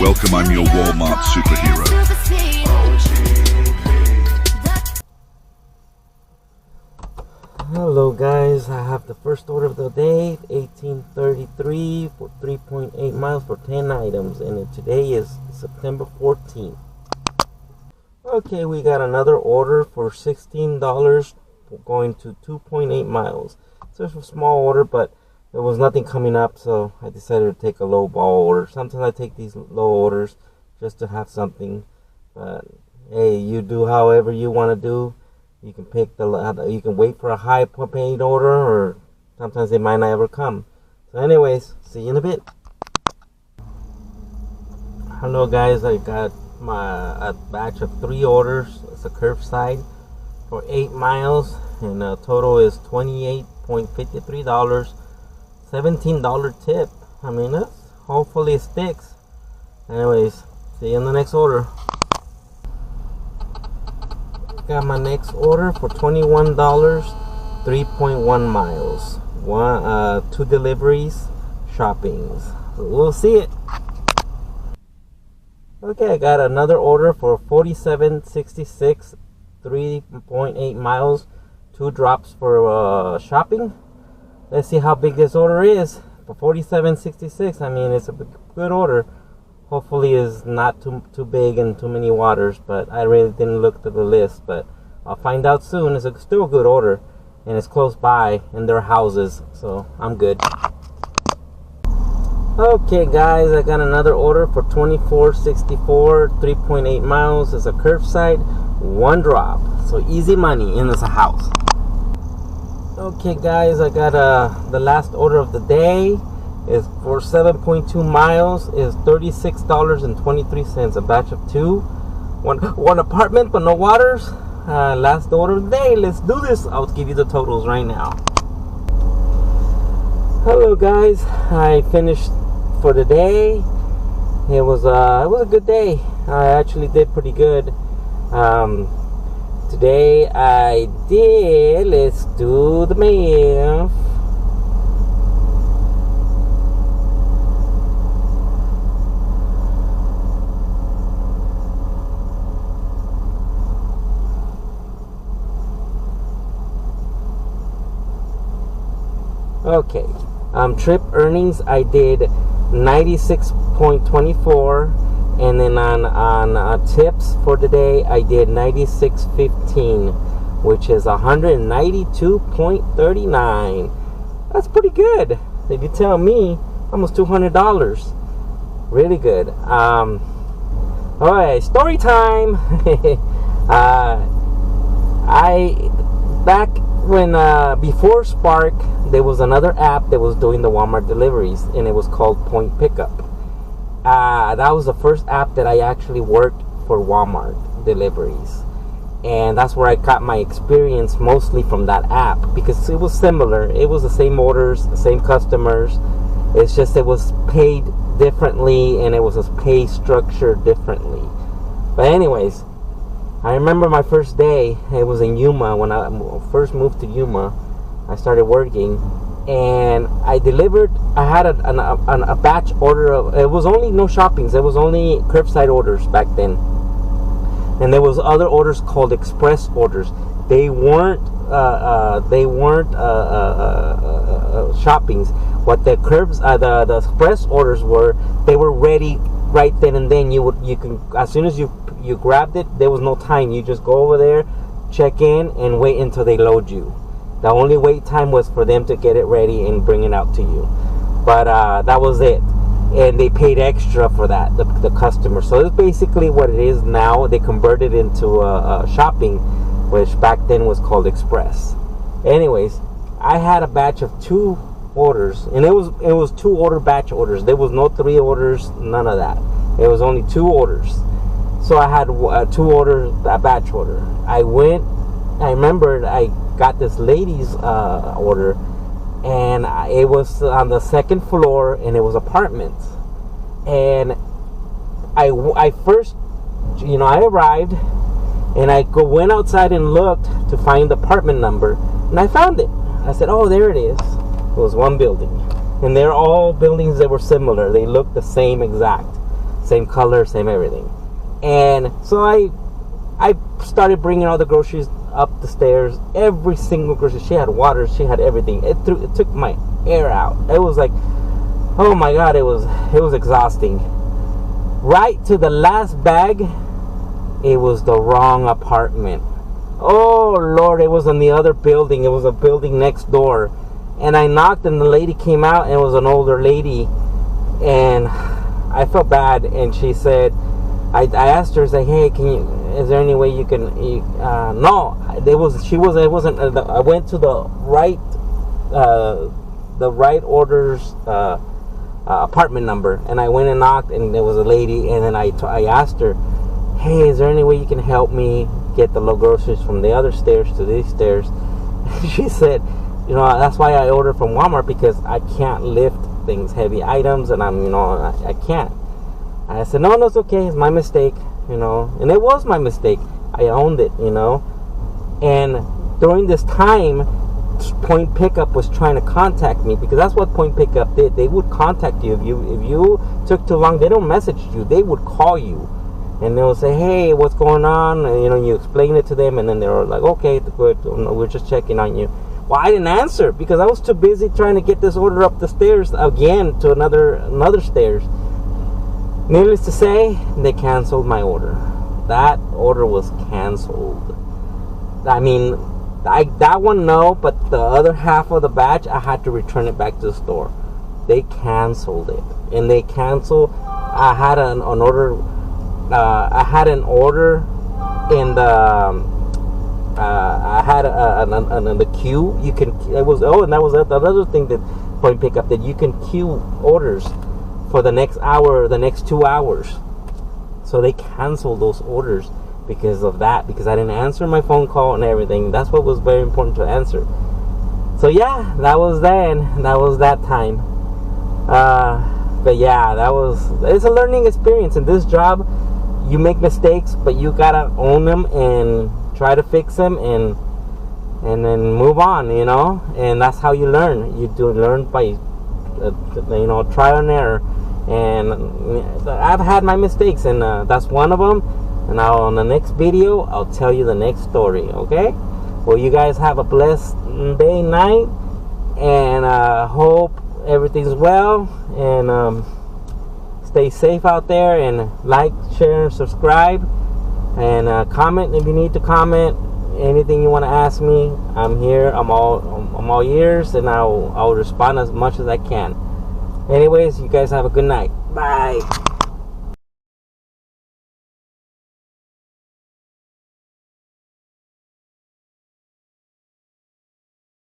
Welcome, I'm your Walmart superhero. Hello guys, I have the first order of the day, 1833 for 3.8 miles for 10 items, and today is September 14th. Okay, we got another order for $16 going to 2.8 miles. So it's a small order, but there was nothing coming up, so I decided to take a low ball order. Sometimes I take these low orders just to have something, but hey, you do however you want to do. You can pick you can wait for a high paid order, or sometimes they might not ever come. So anyways, see you in a bit. Hello guys, I got a batch of 3 orders. It's a curbside for 8 miles, and the total is $28.53. $17 tip. I mean, hopefully it sticks. Anyways, see you in the next order. Got my next order for $21, 3.1 miles, 2 deliveries, shoppings. So we'll see it. Okay, I got another order for $47.66, 3.8 miles, 2 drops for shopping. Let's see how big this order is. For $47.66, I mean, it's a good order. Hopefully it's not too big and too many waters, but I really didn't look at the list, but I'll find out soon. It's still a good order, and it's close by in their houses, so I'm good. Okay guys, I got another order for $24.64, 3.8 miles. It's a curbside, 1 drop, so easy money, and it's a house. Okay guys, I got the last order of the day. Is for 7.2 miles, is $36.23, a batch of 2, one apartment but no waters. Last order of the day. Let's do this. I'll give you the totals right now. Hello guys, I finished for the day. It was a good day. I actually did pretty good. Today I did, let's do the math. Okay, trip earnings, I did 96.24, and then on tips for the day, I did 96.15, which is 192.39. That's pretty good. If you tell me, almost $200. Really good. Alright, story time. Before Spark, there was another app that was doing the Walmart deliveries, and it was called Point Pickup. That was the first app that I actually worked for Walmart deliveries, and that's where I got my experience mostly from that app, because it was similar. It was the same orders, the same customers. It's just it was paid differently, and it was a pay structure differently. But anyways, I remember my first day. It was in Yuma. When I first moved to Yuma, I started working, and I delivered. I had a batch order of. It was only no shoppings. It was only curbside orders back then, and there was other orders called express orders. They weren't shoppings. What the the express orders were, they were ready right then and then. You can, as soon as you grabbed it, there was no time. You just go over there, check in, and wait until they load you. The only wait time was for them to get it ready and bring it out to you. But that was it. And they paid extra for that, the customer. So it's basically what it is now. They converted into shopping, which back then was called express. Anyways, I had a batch of 2 orders, and it was 2 order batch orders. There was no 3 orders, none of that. It was only 2 orders. So I had 2 orders, a batch order. I remembered I got this lady's order, and it was on the 2nd floor, and it was apartments. And I first, I arrived, and I went outside and looked to find the apartment number, and I found it. I said, oh, there it is. It was one building, and they're all buildings that were similar. They looked the same exact. same color, same everything. And so I started bringing all the groceries up the stairs. Every single grocery. She had water. She had everything. It took my air out. It was like, oh my God, it was exhausting. Right to the last bag, it was the wrong apartment. Oh Lord, it was in the other building. It was a building next door. And I knocked, and the lady came out, and it was an older lady. And I felt bad. And she said, I asked her, like, hey, is there any way you can, no, it wasn't, I went to the right orders, apartment number, and I went and knocked, and there was a lady, and then I asked her, hey, is there any way you can help me get the groceries from the other stairs to these stairs? She said, that's why I order from Walmart, because I can't lift things, heavy items, and I can't. I said, no, it's okay, it's my mistake, and it was my mistake. I owned it, and during this time, Point Pickup was trying to contact me, because that's what Point Pickup did. They would contact you. If you took too long, they don't message you, they would call you, and they'll say, hey, what's going on? And, you explain it to them, and then they were like, okay, good, we're just checking on you. Well, I didn't answer because I was too busy trying to get this order up the stairs again to another stairs. Needless to say, they canceled my order. That order was canceled. I mean, that one, no, but the other half of the batch, I had to return it back to the store. They canceled it. And they canceled, I had an order in the, I had in the queue. And that was another thing that Point Pickup, that you can queue orders for the next hour, the next 2 hours. So they canceled those orders because of that, because I didn't answer my phone call and everything. That's what was very important to answer. So yeah, that was that time. But yeah, it's a learning experience. In this job, you make mistakes, but you gotta own them and try to fix them, and then move on, and that's how you learn. You do learn by trial and error. And I've had my mistakes, and that's one of them. And on the next video, I'll tell you the next story. Okay? Well, you guys have a blessed day, night, and hope everything's well, and stay safe out there, and like, share, and subscribe, and comment if you need to comment. Anything you want to ask me, I'm here. I'm all ears, and I'll respond as much as I can. Anyways, you guys have a good night. Bye.